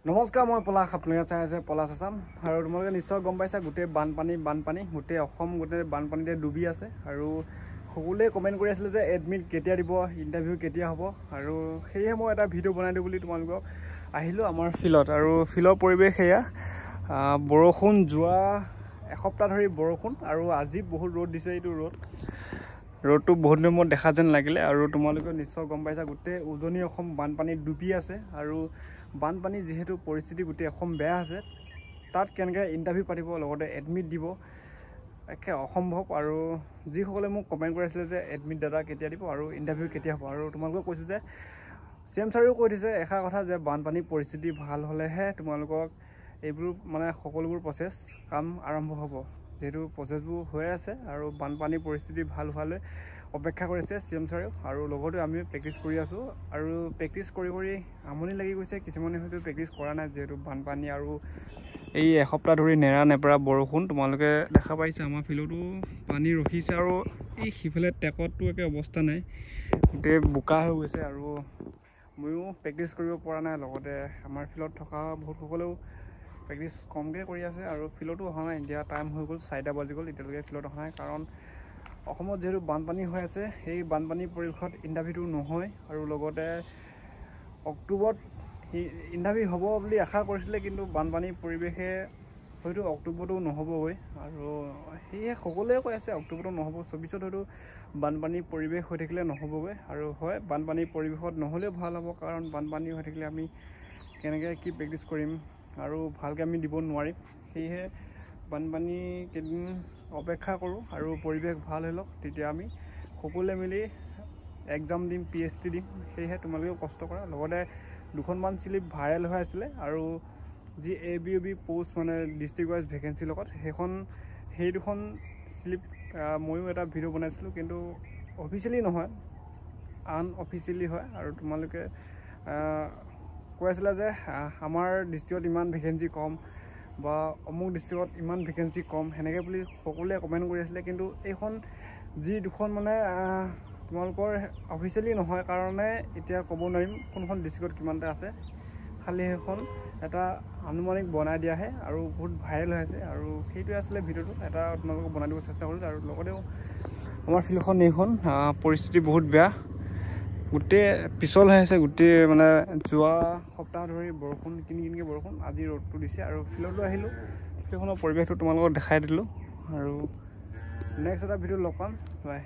নমস্কাৰ, মই পলাশ। আপোনালোকে চাই আছে পলাশ আছাম। আৰু তোমালোকে নিশ্চয় গম পাইছা, গোটেই বানপানী গোটেই অসম গোটেই বানপানীতে ডুবি আছে। আৰু সকলোৱে কমেণ্ট কৰি আছিলে যে এডমিট কেতিয়া দিব, ইণ্টাৰভিউ কেতিয়া হ'ব। আৰু সেয়ে মই এটা ভিডিঅ' বনাই দিওঁ বুলি তোমালোকক আহিলোঁ আমাৰ ফিল্ডত। আৰু ফিল্ডৰ পৰিৱেশ সেয়া বৰষুণ, যোৱা এসপ্তাহ ধৰি বৰষুণ, আৰু আজি বহুত ৰ'দ দিছে। এইটো ৰ'দটো বহুত দিনৰ মূৰত দেখা যেন লাগিলে। আৰু তোমালোকে নিশ্চয় গম পাইছা, গোটেই উজনি অসম বানপানীত ডুবি আছে। আৰু বানপানী যিহেতু পৰিস্থিতি গোটেই অসম বেয়া আছে, তাত কেনেকৈ ইণ্টাৰভিউ পাতিব, লগতে এডমিট দিব, একে অসম্ভৱ। আৰু যিসকলে মোক কমেণ্ট কৰি আছিলে যে এডমিট দাদা কেতিয়া দিব আৰু ইণ্টাৰভিউ কেতিয়া হ'ব, আৰু তোমালোকক কৈছোঁ যে CM ছাৰেও কৈ দিছে এষাৰ কথা যে বানপানী পৰিস্থিতি ভাল হ'লেহে তোমালোকক এইবোৰ সকলোবোৰ প্ৰচেছ কাম আৰম্ভ হ'ব। যিহেতু প্ৰচেছবোৰ হৈ আছে আৰু বানপানী পৰিস্থিতি ভাল হোৱালৈ অপেক্ষা কৰিছে CM ছাৰেও। আৰু লগতে আমি প্ৰেক্টিছ কৰি আছোঁ। আৰু প্ৰেক্টিছ কৰি আমনি লাগি গৈছে। কিছুমানে হয়তো প্ৰেক্টিছ কৰা নাই, যিহেতু বানপানী আৰু এই এসপ্তাহ ধৰি নেৰা নেপেৰা বৰষুণ। তোমালোকে দেখা পাইছে আমাৰ ফিল্ডতো পানী ৰখিছে, আৰু এই সিফালে ট্ৰেকতটো একে অৱস্থা নাই, গোটেই বোকা হৈ গৈছে। আৰু ময়ো প্ৰেক্টিছ কৰিব পৰা নাই। লগতে আমাৰ ফিল্ডত থকা বহুতসকলেও প্ৰেক্টিছ কমকৈ কৰি আছে, আৰু ফিল্ডতো অহা নাই। এতিয়া টাইম হৈ গ'ল, 4টা বাজি গ'ল, এতিয়ালৈকে ফিল্ডত অহা নাই। কাৰণ অসমত যিহেতু বানপানী হৈ আছে, সেই বানপানী পৰিৱেশত ইণ্টাৰভিউটো নহয়। আৰু লগতে অক্টোবৰত ইণ্টাৰভিউ হ'ব বুলি আশা কৰিছিলে, কিন্তু বানপানীৰ পৰিৱেশে হয়তো অক্টোবৰতো নহ'বগৈ। আৰু সেয়ে সকলোৱে কৈ আছে অক্টোবৰতো নহ'ব, 24ত হয়তো বানপানীৰ পৰিৱেশ হৈ থাকিলে নহ'বগৈ। আৰু হয়, বানপানীৰ পৰিৱেশত নহ'লেও ভাল হ'ব, কাৰণ বানপানী হৈ থাকিলে আমি কেনেকৈ কি প্ৰেক্টিছ কৰিম আৰু ভালকৈ আমি দিব নোৱাৰিম। সেয়েহে বানপানী কেইদিন অপেক্ষা কৰোঁ, আৰু পৰিৱেশ ভাল হৈ লওক, তেতিয়া আমি সকলোৱে মিলি এক্সাম দিম, PhD দিম। সেয়েহে তোমালোকেও কষ্ট কৰা। লগতে দুখনমান শ্লিপ ভাইৰেল হৈ আছিলে, আৰু যি ABOB পোষ্ট ডিষ্ট্ৰিক্ট ৱাইজ ভেকেঞ্চিৰ লগত, সেই দুখন শ্লিপ ময়ো এটা ভিডিঅ' বনাইছিলোঁ, কিন্তু অফিচিয়েলি নহয়, আনঅফিচিয়েলি হয়। আৰু তোমালোকে কৈ আছিলে যে আমাৰ ডিষ্ট্ৰিক্টত ইমান ভেকেঞ্চি কম, বা অমুক ডিষ্ট্ৰিক্টত ইমান ভেকেঞ্চি কম, সেনেকৈ বুলি সকলোৱে কমেণ্ট কৰি আছিলে। কিন্তু এইখন যি দুখন তোমালোকৰ অফিচিয়েলি নহয় কাৰণে এতিয়া ক'ব নোৱাৰিম কোনখন ডিষ্ট্ৰিক্টত কিমানটা আছে। খালি সেইখন এটা আনুমানিক বনাই দিয়াহে, আৰু বহুত ভাইৰেল হৈ আছে। আৰু সেইটোৱে আছিলে ভিডিঅ'টো, এটা তোমালোকক বনাই দিব চেষ্টা কৰিছোঁ। আৰু লগতেও আমাৰ ফিল্ডখন এইখন পৰিস্থিতি বহুত বেয়া, গোটেই পিছল হৈ আছে। গোটেই যোৱা সপ্তাহ ধৰি বৰষুণ, কিনকৈ বৰষুণ, আজি ৰ'দটো দিছে। আৰু ফিল্ডলৈ আহিলোঁ, ফিল্ডখনৰ পৰিৱেশটো তোমালোকক দেখাই দিলোঁ। আৰু নেক্সট এটা ভিডিঅ' লগ পাম, বাই।